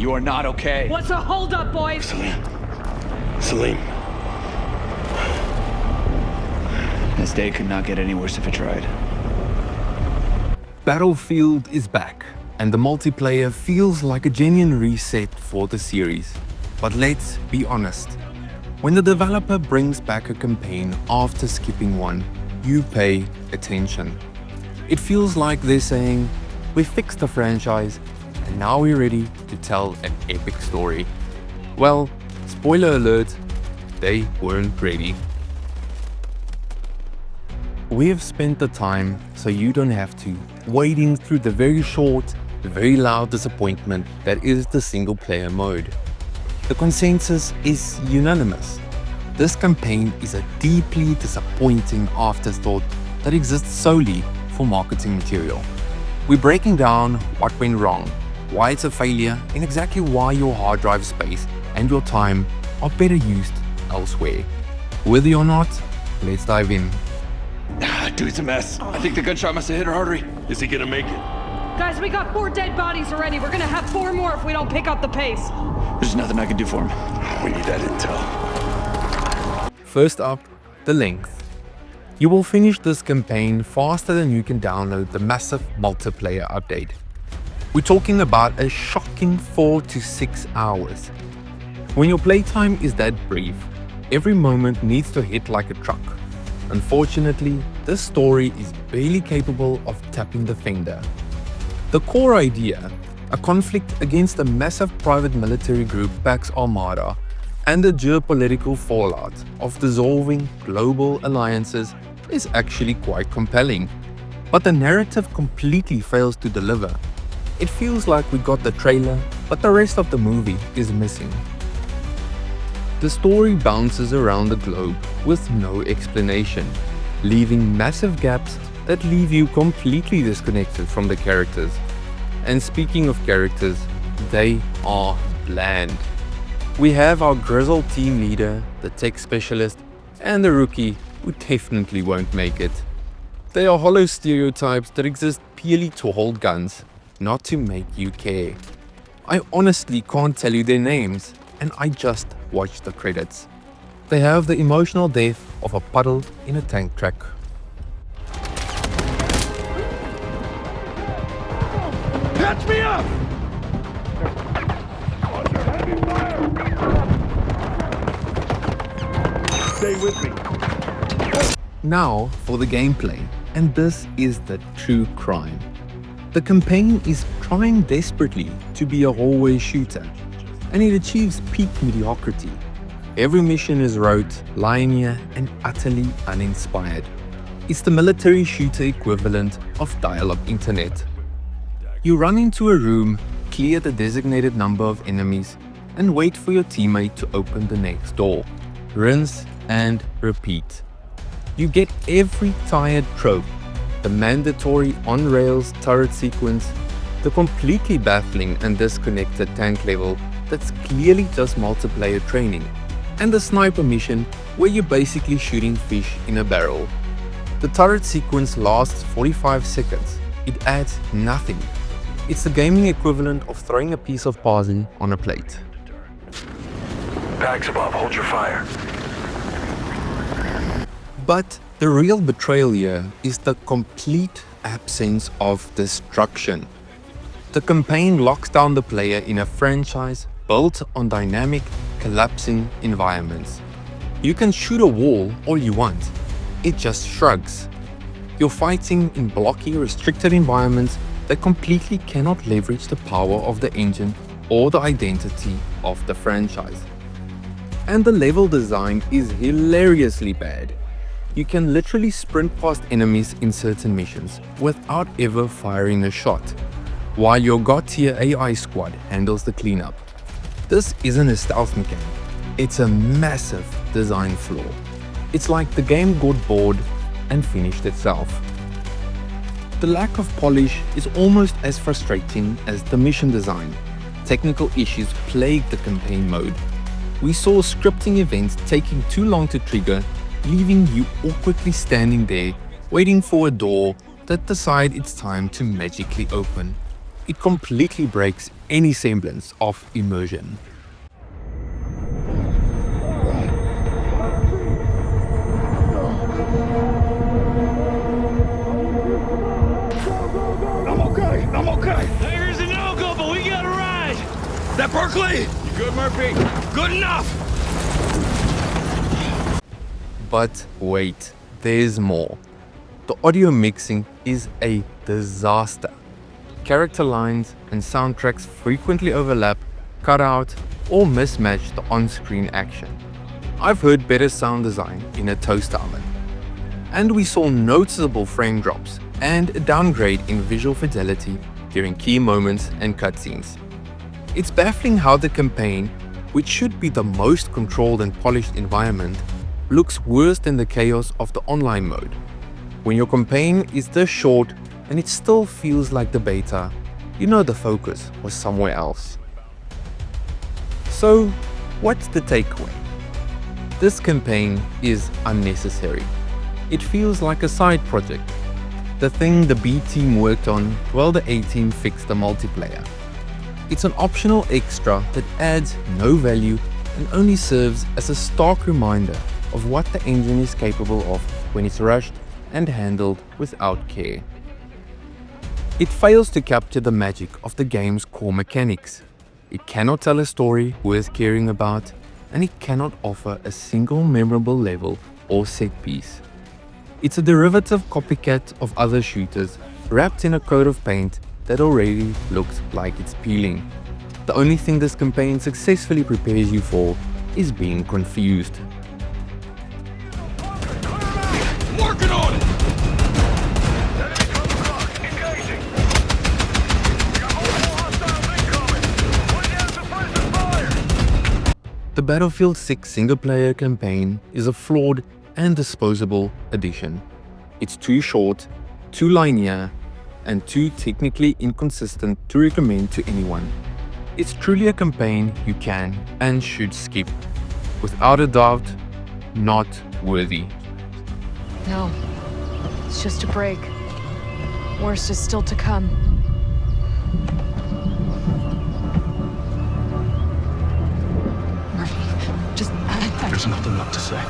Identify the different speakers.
Speaker 1: You are not okay.
Speaker 2: What's a holdup, boys?
Speaker 3: Salim.
Speaker 1: This day could not get any worse if it tried.
Speaker 4: Battlefield is back, and the multiplayer feels like a genuine reset for the series. But let's be honest, when the developer brings back a campaign after skipping one, you pay attention. It feels like they're saying, we fixed the franchise, and now we're ready to tell an epic story. Well, spoiler alert, they weren't ready. We have spent the time so you don't have to, wading through the very short, very loud disappointment that is the single player mode. The consensus is unanimous. This campaign is a deeply disappointing afterthought that exists solely for marketing material. We're breaking down what went wrong, why it's a failure, and exactly why your hard drive space and your time are better used elsewhere. Whether or not, let's dive in.
Speaker 1: Dude, it's a mess. I think the gunshot must have hit her artery.
Speaker 3: Is he gonna make it?
Speaker 2: Guys, we got 4 dead bodies already. We're gonna have 4 more if we don't pick up the pace.
Speaker 1: There's nothing I can do for him.
Speaker 3: We need that intel.
Speaker 4: First up, the length. You will finish this campaign faster than you can download the massive multiplayer update. We're talking about a shocking 4 to 6 hours. When your playtime is that brief, every moment needs to hit like a truck. Unfortunately, this story is barely capable of tapping the fender. The core idea, a conflict against a massive private military group Pax Armada, and the geopolitical fallout of dissolving global alliances, is actually quite compelling. But the narrative completely fails to deliver. It feels like we got the trailer, but the rest of the movie is missing. The story bounces around the globe with no explanation, leaving massive gaps that leave you completely disconnected from the characters. And speaking of characters, they are bland. We have our grizzled team leader, the tech specialist, and the rookie who definitely won't make it. They are hollow stereotypes that exist purely to hold guns, not to make you care. I honestly can't tell you their names, and I just watch the credits. They have the emotional depth of a puddle in a tank track.
Speaker 3: Catch me up! Stay with me.
Speaker 4: Now for the gameplay, and this is the true crime. The campaign is trying desperately to be a hallway shooter, and it achieves peak mediocrity. Every mission is rote, linear, and utterly uninspired. It's the military shooter equivalent of dial-up internet. You run into a room, clear the designated number of enemies, and wait for your teammate to open the next door. Rinse and repeat. You get every tired trope, the mandatory on-rails turret sequence, the completely baffling and disconnected tank level that's clearly just multiplayer training, and the sniper mission where you're basically shooting fish in a barrel. The turret sequence lasts 45 seconds. It adds nothing. It's the gaming equivalent of throwing a piece of puzzle on a plate.
Speaker 3: Bags above, hold your fire.
Speaker 4: But the real betrayal here is the complete absence of destruction. The campaign locks down the player in a franchise built on dynamic, collapsing environments. You can shoot a wall all you want. It just shrugs. You're fighting in blocky, restricted environments that completely cannot leverage the power of the engine or the identity of the franchise. And the level design is hilariously bad. You can literally sprint past enemies in certain missions without ever firing a shot, while your god-tier AI squad handles the cleanup. This isn't a stealth mechanic, it's a massive design flaw. It's like the game got bored and finished itself. The lack of polish is almost as frustrating as the mission design. Technical issues plague the campaign mode. We saw scripting events taking too long to trigger, leaving you awkwardly standing there, waiting for a door that decides it's time to magically open. It completely breaks any semblance of immersion.
Speaker 3: I'm okay.
Speaker 1: There's a no-go, but we got a ride. That Berkeley? You good, Murphy? Good enough.
Speaker 4: But wait, there's more. The audio mixing is a disaster. Character lines and soundtracks frequently overlap, cut out, or mismatch the on-screen action. I've heard better sound design in a toaster oven. And we saw noticeable frame drops and a downgrade in visual fidelity during key moments and cutscenes. It's baffling how the campaign, which should be the most controlled and polished environment, looks worse than the chaos of the online mode. When your campaign is this short and it still feels like the beta, you know the focus was somewhere else. So, what's the takeaway? This campaign is unnecessary. It feels like a side project, the thing the B team worked on while the A team fixed the multiplayer. It's an optional extra that adds no value and only serves as a stark reminder of what the engine is capable of when it's rushed and handled without care. It fails to capture the magic of the game's core mechanics. It cannot tell a story worth caring about, and it cannot offer a single memorable level or set piece. It's a derivative copycat of other shooters wrapped in a coat of paint that already looks like it's peeling. The only thing this campaign successfully prepares you for is being confused.
Speaker 1: Working on it.
Speaker 3: Engaging. We got multiple hostiles incoming. Put down suppressive fire.
Speaker 4: The Battlefield 6 single-player campaign is a flawed and disposable addition. It's too short, too linear, and too technically inconsistent to recommend to anyone. It's truly a campaign you can and should skip. Without a doubt, not worthy.
Speaker 2: No, it's just a break. Worst is still to come. Murphy, just...
Speaker 3: There's nothing left to say.